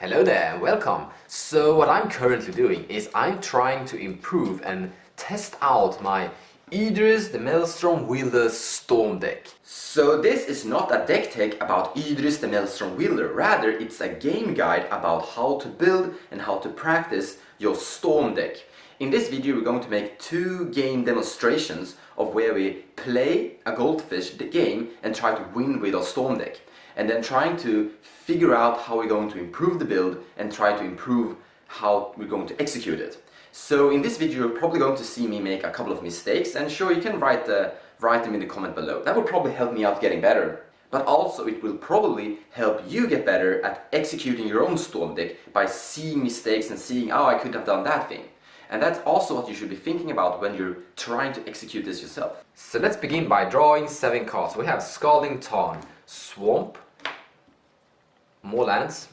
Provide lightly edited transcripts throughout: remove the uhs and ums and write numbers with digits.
Hello there and welcome. So what I'm currently doing is I'm trying to improve and test out my Yidris the Maelstrom Wielder Storm deck. So this is not a deck tech about Yidris the Maelstrom Wielder, rather it's a game guide about how to build and how to practice your Storm deck. In this video we're going to make two game demonstrations of where we play a goldfish game and try to win with our Storm deck. And then trying to figure out how we're going to improve the build and try to improve how we're going to execute it. So in this video you're probably going to see me make a couple of mistakes, and sure, you can write them in the comment below. That will probably help me out getting better. But also it will probably help you get better at executing your own Storm deck by seeing mistakes and seeing, oh, I could have done that thing. And that's also what you should be thinking about when you're trying to execute this yourself. So let's begin by drawing 7 cards. We have Scalding Tarn, Swamp, more lands,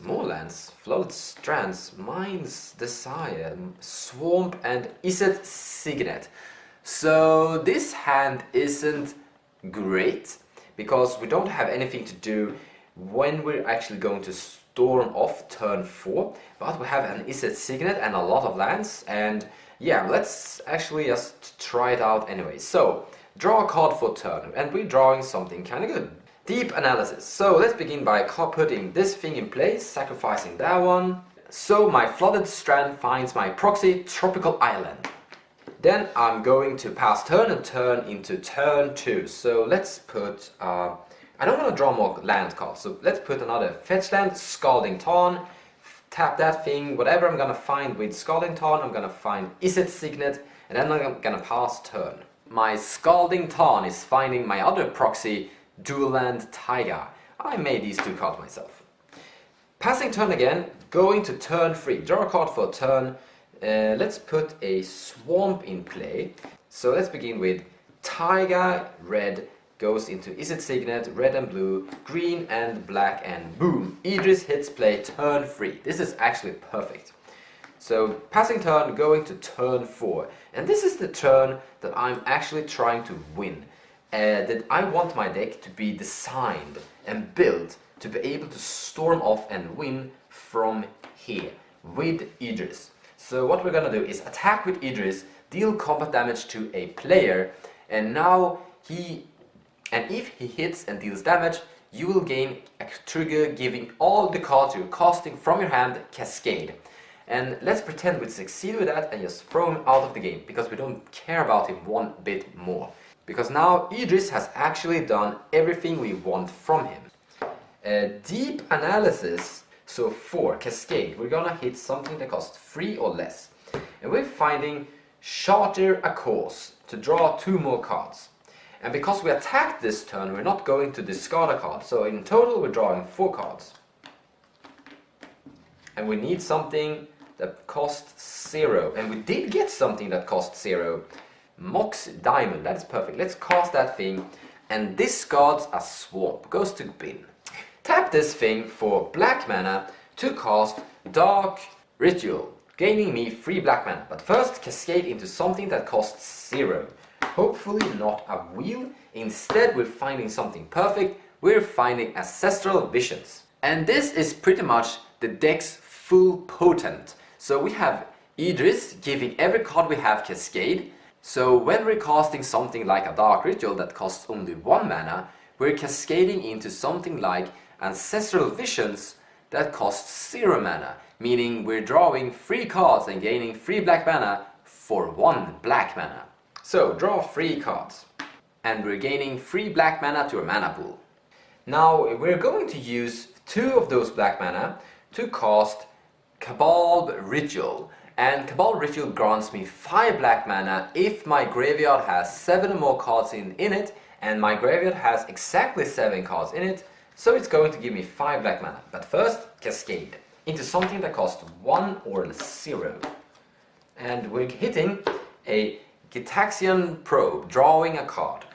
Floated Strands, Mind's Desire, Swamp, and cEDH Signet. So this hand isn't great because we don't have anything to do when we're actually going to storm off turn 4, but we have an cEDH Signet and a lot of lands, and yeah, let's actually just try it out anyway. So draw a card for turn, and we're drawing something kind of good. Deep analysis. So let's begin by putting this thing in place, sacrificing that one. So my Flooded Strand finds my proxy Tropical Island. Then I'm going to pass turn and turn into turn 2. So let's put, I don't want to draw more land cards, so let's put another fetch land, Scalding Tarn. Tap that thing, whatever I'm gonna find with Scalding Tarn, I'm gonna find cEDH Signet, and then I'm gonna pass turn. My Scalding Tarn is finding my other proxy, Dual Land Taiga. I made these two cards myself. Passing turn again, going to turn 3. Draw a card for a turn. Let's put a Swamp in play. So let's begin with Taiga, red, goes into cEDH Signet, red and blue, green and black, and boom! Yidris hits play turn 3. This is actually perfect. So passing turn, going to turn 4. And this is the turn that I'm actually trying to win. That I want my deck to be designed and built to be able to storm off and win from here with Yidris. So what we're gonna do is attack with Yidris, deal combat damage to a player, and now if he hits and deals damage, you will gain a trigger giving all the cards you're casting from your hand cascade. And let's pretend we succeed with that and just throw him out of the game, because we don't care about him one bit more. Because now Yidris has actually done everything we want from him. Deep analysis, so 4, cascade, we're gonna hit something that costs 3 or less. And we're finding Charter a Course to draw 2 more cards. And because we attacked this turn, we're not going to discard a card. So in total we're drawing 4 cards. And we need something that costs 0. And we did get something that costs 0. Mox Diamond, that is perfect. Let's cast that thing and discards a Swamp, goes to bin. Tap this thing for black mana to cast Dark Ritual, gaining me 3 black mana. But first cascade into something that costs 0. Hopefully not a wheel. Instead we're finding something perfect. We're finding Ancestral Visions. And this is pretty much the deck's full potent. So we have Yidris giving every card we have cascade. So when we're casting something like a Dark Ritual that costs only 1 mana, we're cascading into something like Ancestral Visions that costs 0 mana, meaning we're drawing 3 cards and gaining 3 black mana for 1 black mana. So draw 3 cards, and we're gaining 3 black mana to our mana pool. Now we're going to use 2 of those black mana to cast Cabal Ritual. And Cabal Ritual grants me 5 black mana if my graveyard has 7 or more cards in it, and my graveyard has exactly 7 cards in it, so it's going to give me 5 black mana. But first, cascade into something that costs 1 or 0. And we're hitting a Gitaxian Probe, drawing a card.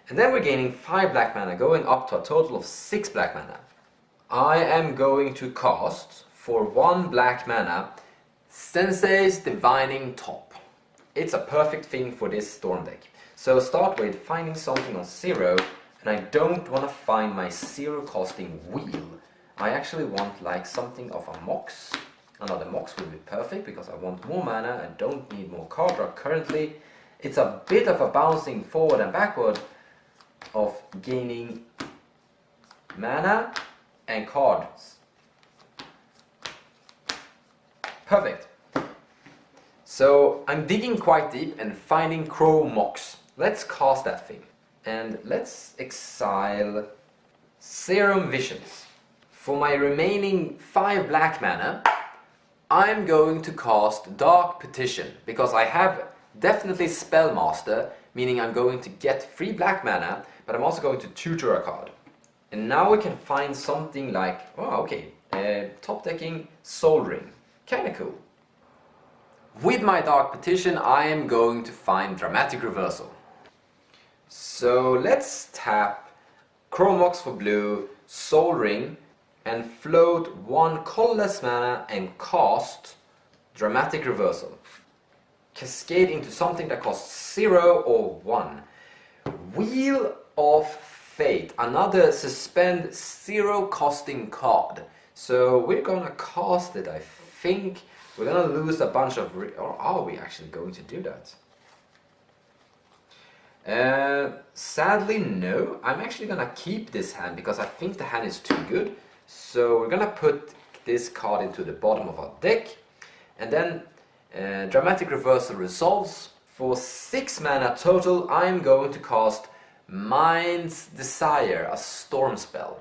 And then we're gaining 5 black mana, going up to a total of 6 black mana. I am going to cast for 1 black mana, Sensei's Divining Top. It's a perfect thing for this Storm deck. So start with finding something on 0, and I don't want to find my 0 costing wheel. I actually want like something of a mox. Another mox would be perfect because I want more mana and don't need more card draw currently. It's a bit of a bouncing forward and backward of gaining mana and cards. Perfect. So I'm digging quite deep and finding Crow Mox. Let's cast that thing. And let's exile Serum Visions. For my remaining 5 black mana, I'm going to cast Dark Petition, because I have definitely Spellmaster, meaning I'm going to get 3 black mana, but I'm also going to tutor a card. And now we can find something like, oh okay, top decking Soul Ring. Kinda cool. With my Dark Petition, I am going to find Dramatic Reversal. So let's tap Chromox for blue, Soul Ring, and float 1 colorless mana and cast Dramatic Reversal. Cascade into something that costs 0 or 1. Wheel of Fate, another suspend 0 costing card. So we're gonna cast it, I think. We're gonna lose a bunch of... or are we actually going to do that? Sadly, no. I'm actually gonna keep this hand because I think the hand is too good. So we're gonna put this card into the bottom of our deck, and then Dramatic Reversal resolves. For 6 mana total, I'm going to cast Mind's Desire, a storm spell.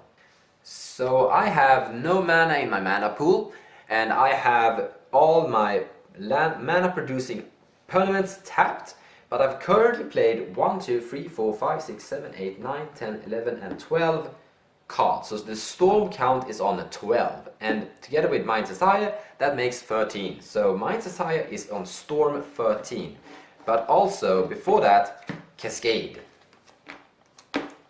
So I have no mana in my mana pool, and I have all my mana producing permanents tapped, but I've currently played 1, 2, 3, 4, 5, 6, 7, 8, 9, 10, 11 and 12 cards. So the storm count is on a 12, and together with Mind's Desire that makes 13. So Mind's Desire is on storm 13, but also before that Cascade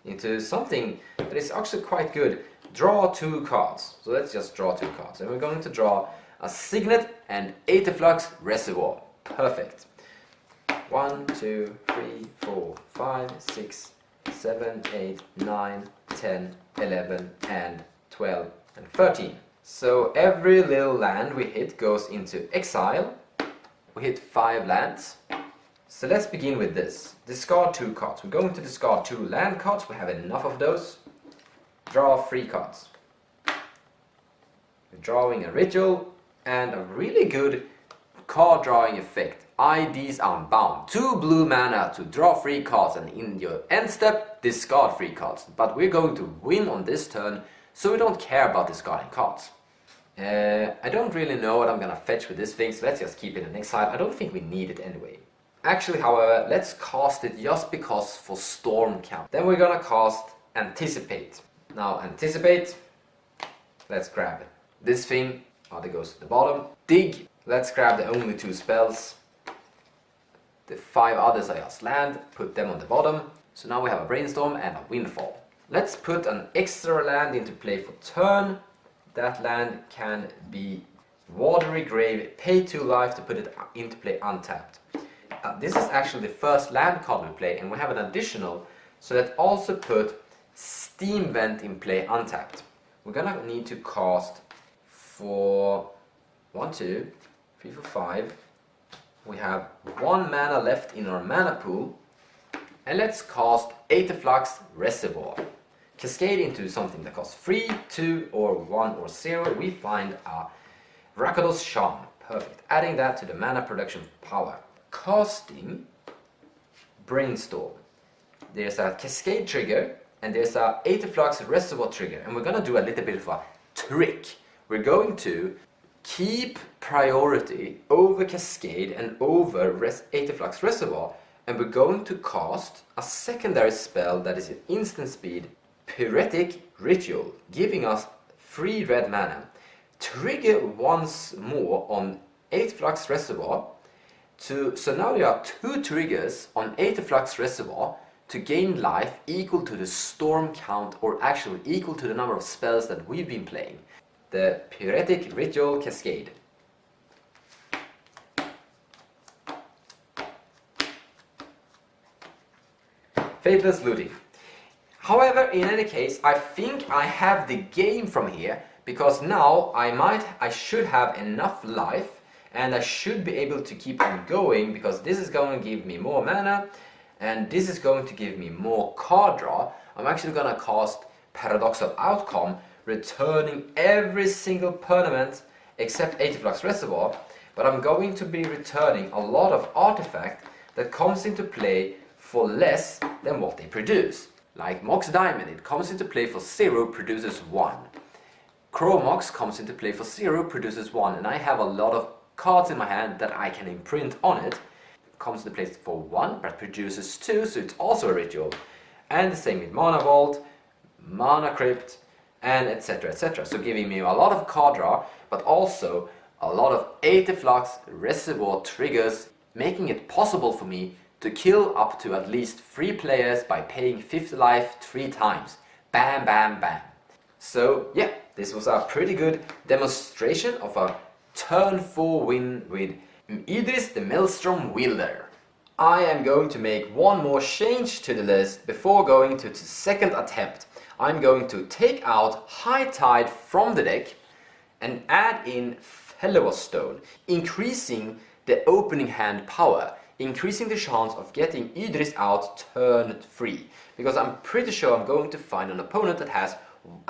into something that is actually quite good. Draw 2 cards. So let's just draw 2 cards, and we're going to draw a Signet and Aetherflux Reservoir. Perfect. 1, 2, 3, 4, 5, 6, 7, 8, 9, 10, 11 and 12 and 13. So every little land we hit goes into exile. We hit 5 lands. So let's begin with this. Discard 2 cards. We're going to discard 2 land cards. We have enough of those. Draw 3 cards. We're drawing a ritual and a really good card drawing effect. IDs Unbound. 2 blue mana to draw 3 cards, and in your end step discard 3 cards. But we're going to win on this turn, so we don't care about discarding cards. I don't really know what I'm gonna fetch with this thing, so let's just keep it in exile. I don't think we need it anyway. Actually, however, let's cast it just because for storm count. Then we're gonna cast Anticipate. Now Anticipate, let's grab this thing. That goes to the bottom. Dig, let's grab the only 2 spells. The 5 others I just land, put them on the bottom. So now we have a Brainstorm and a Windfall. Let's put an extra land into play for turn. That land can be Watery Grave, pay 2 life to put it into play untapped. This is actually the first land card we play, and we have an additional, so that also put Steam Vent in play untapped. We're gonna need to cast for 1, 2, 3, 4, 5. We have 1 mana left in our mana pool, and let's cast Aetherflux Reservoir. Cascade into something that costs 3, 2 or 1 or 0. We find a Rakdos Charm. Perfect. Adding that to the mana production power. Casting Brainstorm. There's a Cascade trigger and there's a Aetherflux Reservoir trigger, and we're gonna do a little bit of a trick. We're going to keep priority over Cascade and over Aetherflux Reservoir, and we're going to cast a secondary spell that is an instant speed, Pyretic Ritual, giving us 3 red mana. Trigger once more on Aetherflux Reservoir. So now there are 2 triggers on Aetherflux Reservoir to gain life equal to the storm count, or actually equal to the number of spells that we've been playing. The Pyretic Ritual Cascade. Fateless Looting. However, in any case, I think I have the game from here, because now I should have enough life, and I should be able to keep on going, because this is going to give me more mana, and this is going to give me more card draw. I'm actually going to cast Paradoxal Outcome, returning every single permanent except Aetherflux Reservoir, but I'm going to be returning a lot of artifact that comes into play for less than what they produce. Like Mox Diamond, it comes into play for 0, produces 1. Crow Mox comes into play for 0, produces 1, and I have a lot of cards in my hand that I can imprint on it. It comes into play for 1, but produces 2, so it's also a ritual. And the same with Mana Vault, Mana Crypt, and etc, etc. So giving me a lot of card draw, but also a lot of Aetherflux Reservoir triggers, making it possible for me to kill up to at least 3 players by paying 50 life 3 times. Bam, bam, bam. So yeah, this was a pretty good demonstration of a turn 4 win with Yidris the Maelstrom Wielder. I am going to make one more change to the list before going to the second attempt. I'm going to take out High Tide from the deck and add in Fellows Stone, increasing the opening hand power, increasing the chance of getting Yidris out turn 3, because I'm pretty sure I'm going to find an opponent that has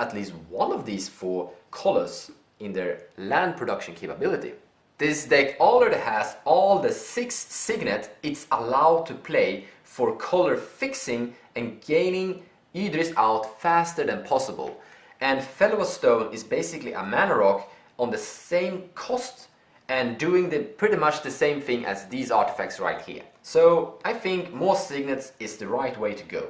at least one of these 4 colors in their land production capability. This deck already has all the 6 signet it's allowed to play for color fixing and gaining Yidris out faster than possible. And Fellows Stone is basically a mana rock on the same cost and doing pretty much the same thing as these artifacts right here. So I think more signets is the right way to go.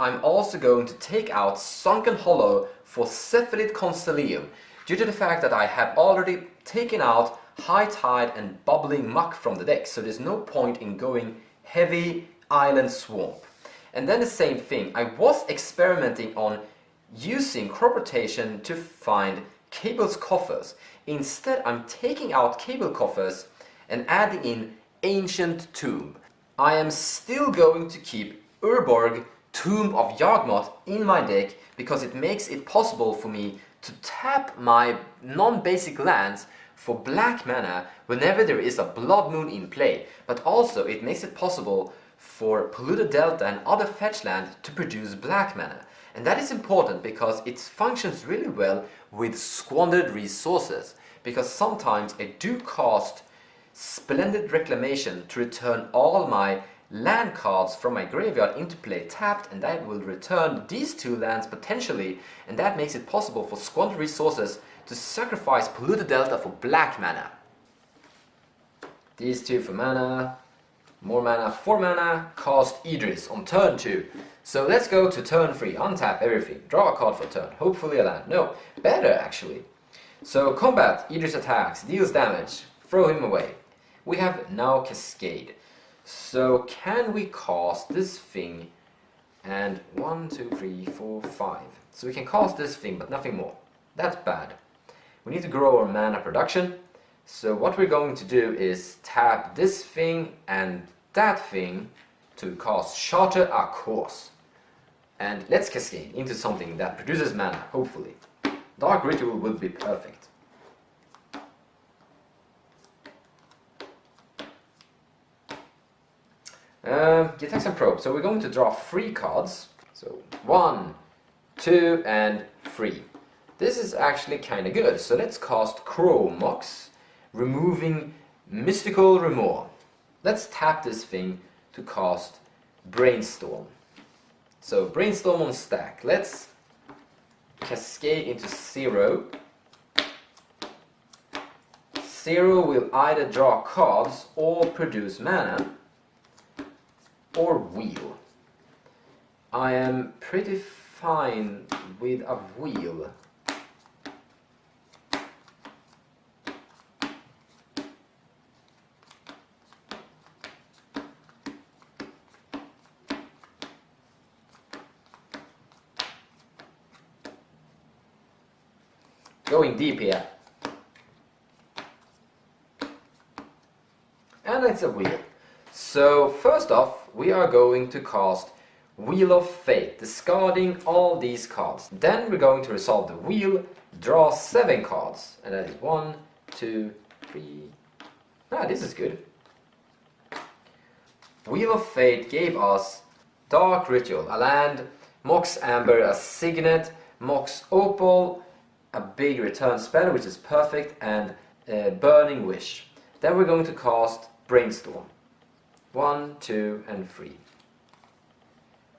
I'm also going to take out Sunken Hollow for Cephalid Constellium, due to the fact that I have already taken out High Tide and Bubbling Muck from the deck, so there's no point in going heavy Island Swamp. And then the same thing, I was experimenting on using crop rotation to find Cable's Coffers. Instead, I'm taking out Cable Coffers and adding in Ancient Tomb. I am still going to keep Urborg Tomb of Yawgmoth in my deck, because it makes it possible for me to tap my non-basic lands for black mana whenever there is a Blood Moon in play, but also it makes it possible for Polluted Delta and other fetch land to produce black mana. And that is important because it functions really well with squandered resources, because sometimes I do cost Splendid Reclamation to return all my land cards from my graveyard into play tapped, and that will return these 2 lands potentially, and that makes it possible for squandered resources to sacrifice Polluted Delta for black mana. These 2 for mana, more mana, 4 mana, cast Yidris on turn 2. So let's go to turn 3, untap everything, draw a card for turn, hopefully a land. No, better actually. So combat, Yidris attacks, deals damage, throw him away. We have now Cascade. So can we cast this thing and 1, 2, 3, 4, 5. So we can cast this thing but nothing more. That's bad. We need to grow our mana production. So what we're going to do is tap this thing and that thing to cast Charter a Course. And let's cascade into something that produces mana, hopefully. Dark Ritual would be perfect. Detect and Probe. So we're going to draw 3 cards. So 1, 2 and 3. This is actually kind of good. So let's cast Crow Mox, removing Mystical Remor. Let's tap this thing to cast Brainstorm. So Brainstorm on stack. Let's cascade into 0. 0 will either draw cards or produce mana, or wheel. I am pretty fine with a wheel. Going deep here. And it's a wheel. So first off, we are going to cast Wheel of Fate, discarding all these cards. Then we're going to resolve the wheel, draw 7 cards. And that is 1, 2, 3. Ah, this is good. Wheel of Fate gave us Dark Ritual, a land, Mox Amber, a Signet, Mox Opal, a big return spell, which is perfect, and Burning Wish. Then we're going to cast Brainstorm. 1, 2, and 3.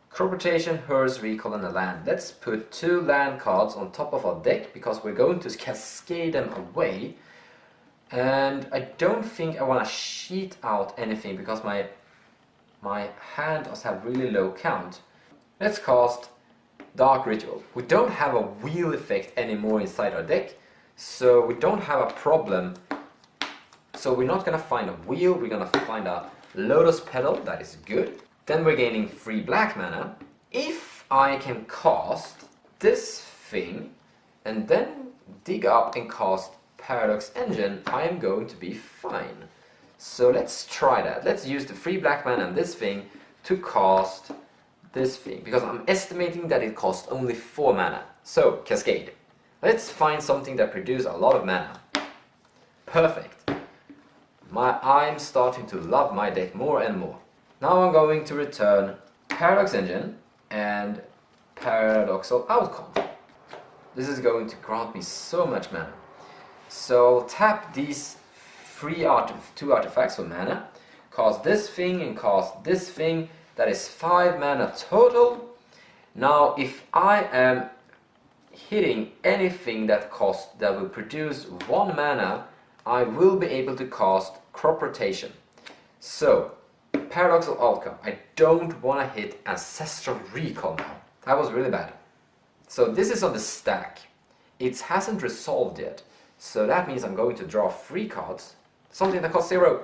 Crop Rotation, Hers, Recall, and a land. Let's put 2 land cards on top of our deck because we're going to cascade them away. And I don't think I want to sheet out anything because my hand does have really low count. Let's cast Dark Ritual. We don't have a wheel effect anymore inside our deck, so we don't have a problem. So we're not gonna find a wheel, we're gonna find a Lotus Petal, that is good. Then we're gaining 3 black mana. If I can cast this thing and then dig up and cast Paradox Engine, I am going to be fine. So let's try that. Let's use the 3 black mana and this thing to cast this thing, because I'm estimating that it costs only 4 mana. So, Cascade. Let's find something that produces a lot of mana. Perfect. I'm starting to love my deck more and more. Now I'm going to return Paradox Engine and Paradoxal Outcome. This is going to grant me so much mana. So tap these 2 artifacts for mana, cast this thing and cast this thing. That is 5 mana total. Now if I am hitting anything that will produce 1 mana, I will be able to cast Crop Rotation. So, Paradoxal Outcome. I don't want to hit Ancestral Recall now. That was really bad. So this is on the stack. It hasn't resolved yet. So that means I'm going to draw 3 cards. Something that costs 0.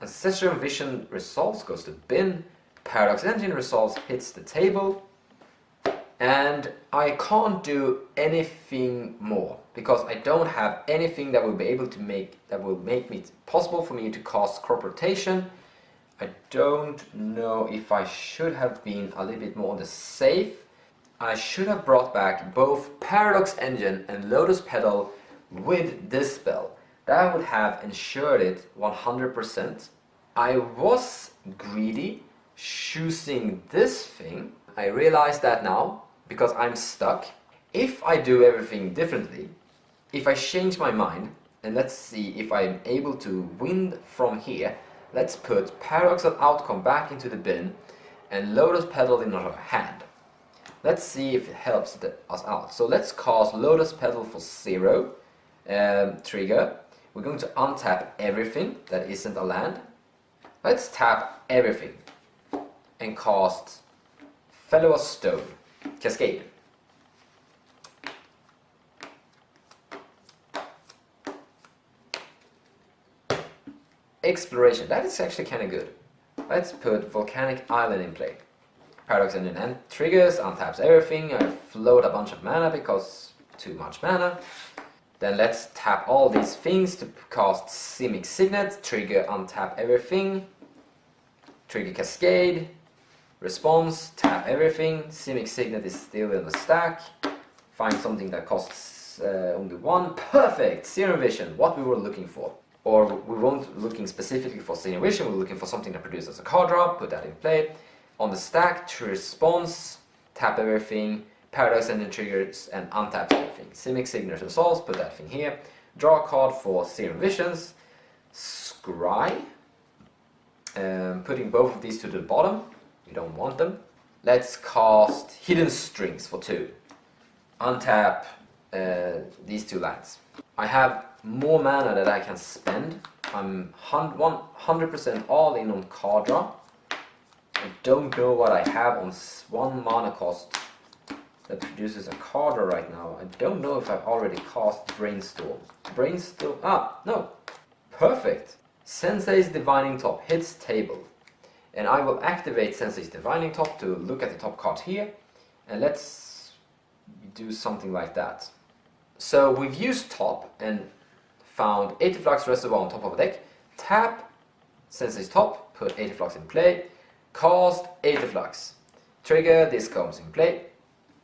Ancestral Vision resolves, goes to bin. Paradox Engine resolves, hits the table. And I can't do anything more because I don't have anything that will be able to make it possible for me to cast Crop Rotation. I don't know if I should have been a little bit more on the safe. I should have brought back both Paradox Engine and Lotus Petal with this spell. That would have ensured it 100%. I was greedy choosing this thing. I realize that now because I'm stuck. If I do everything differently, if I change my mind, and let's see if I'm able to win from here, let's put Paradoxal Outcome back into the bin and Lotus Petal in our hand. Let's see if it helps us out. So let's cast Lotus Petal for 0 trigger. We're going to untap everything that isn't a land. Let's tap everything and cast Fellow of Stone, Cascade. Exploration, that is actually kind of good. Let's put Volcanic Island in play. Paradox Engine and triggers, untaps everything. I float a bunch of mana because too much mana. Then let's tap all these things to cast Simic Signet, trigger, untap everything. Trigger Cascade, response, tap everything. Simic Signet is still in the stack. Find something that costs only 1. Perfect! Serum Vision, what we were looking for. Or we weren't looking specifically for Serum Vision, we were looking for something that produces a card draw, put that in play. On the stack, to response, tap everything, Paradox Engine triggers, and untap everything. Simic Signet resolves, put that thing here. Draw a card for Serum Visions. Scry, putting both of these to the bottom, we don't want them. Let's cast Hidden Strings for 2. Untap these 2 lands. I have more mana that I can spend. I'm 100% all in on card draw. I don't know what I have on 1 mana cost that produces a card draw right now. I don't know if I've already cast Brainstorm. Brainstorm, no. Perfect. Sensei's Divining Top hits table. And I will activate Sensei's Divining Top to look at the top card here. And let's do something like that. So we've used top and found Aetherflux Reservoir on top of a deck. Tap Sensei's Top, put Aetherflux in play. Cast Aetherflux. trigger, this comes in play,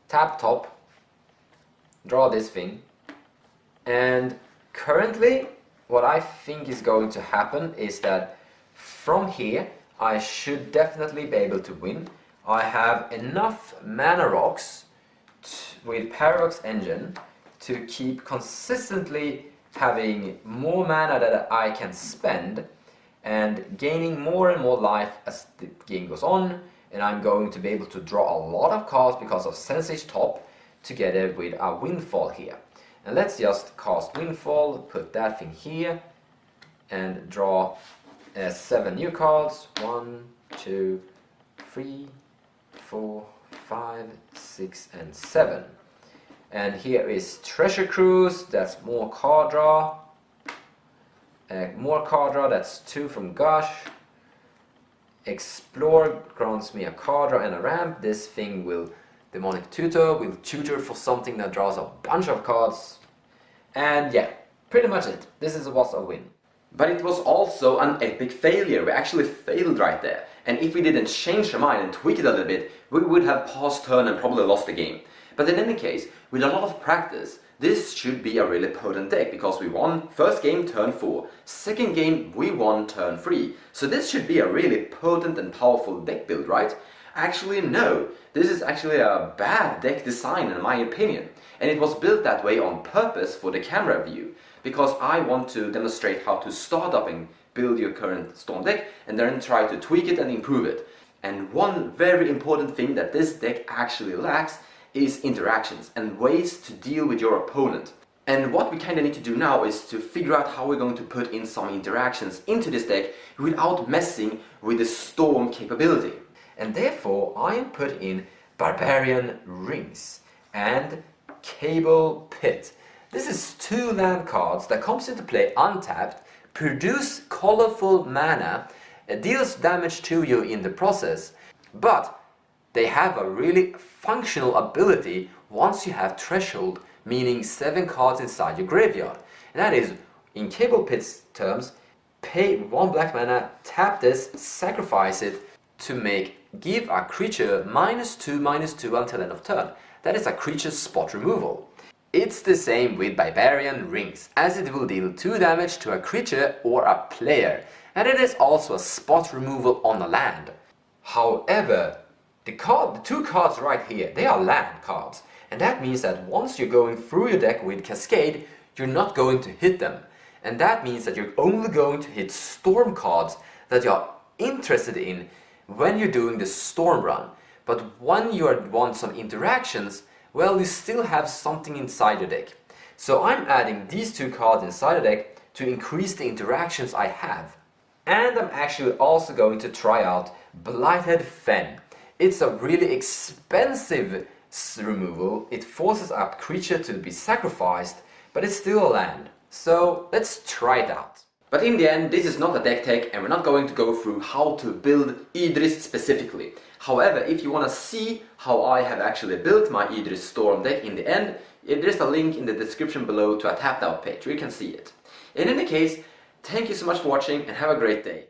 tap top, draw this thing, and currently what I think is going to happen is that from here I should definitely be able to win. I have enough mana rocks with Paradox Engine to keep consistently having more mana that I can spend and gaining more and more life as the game goes on, and I'm going to be able to draw a lot of cards because of cEDH top together with a Windfall here. And let's just cast Windfall, put that thing here and draw 7 new cards. 1, 2, 3, 4, 5, 6 and 7. And here is Treasure Cruise, that's more card draw. More card draw, that's 2 from Gush. Explore grants me a card draw and a ramp. This thing will, Demonic Tutor, will tutor for something that draws a bunch of cards. And yeah, pretty much it. This was a win. But it was also an epic failure. We actually failed right there. And if we didn't change our mind and tweak it a little bit, we would have paused turn and probably lost the game. But in any case, with a lot of practice, this should be a really potent deck, because we won first game turn 4, second game we won turn 3. So this should be a really potent and powerful deck build, right? Actually no, this is actually a bad deck design in my opinion. And it was built that way on purpose for the camera view, because I want to demonstrate how to start up and build your current Storm deck and then try to tweak it and improve it. And one very important thing that this deck actually lacks is interactions and ways to deal with your opponent. And what we kind of need to do now is to figure out how we're going to put in some interactions into this deck without messing with the Storm capability. And therefore I put in Barbarian Rings and Cable Pit. This is 2 land cards that comes into play untapped, produce colorful mana, deals damage to you in the process, but they have a really functional ability once you have threshold, meaning 7 cards inside your graveyard. And that is, in Cable Pit's terms, pay 1 black mana, tap this, sacrifice it to give a creature -2/-2 until end of turn. That is a creature spot removal. It's the same with Barbarian Rings, as it will deal 2 damage to a creature or a player, and it is also a spot removal on a land. However, the 2 cards right here, they are land cards, and that means that once you're going through your deck with Cascade, you're not going to hit them. And that means that you're only going to hit Storm cards that you're interested in when you're doing the Storm run. But when you want some interactions, well, you still have something inside your deck. So I'm adding these 2 cards inside the deck to increase the interactions I have. And I'm actually also going to try out Blighted Fen. It's a really expensive removal. It forces a creature to be sacrificed, but it's still a land. So let's try it out. But in the end, this is not a deck tech, and we're not going to go through how to build Yidris specifically. However, if you want to see how I have actually built my Yidris Storm deck in the end, there's a link in the description below to a tapped out page where you can see it. In any case, thank you so much for watching and have a great day.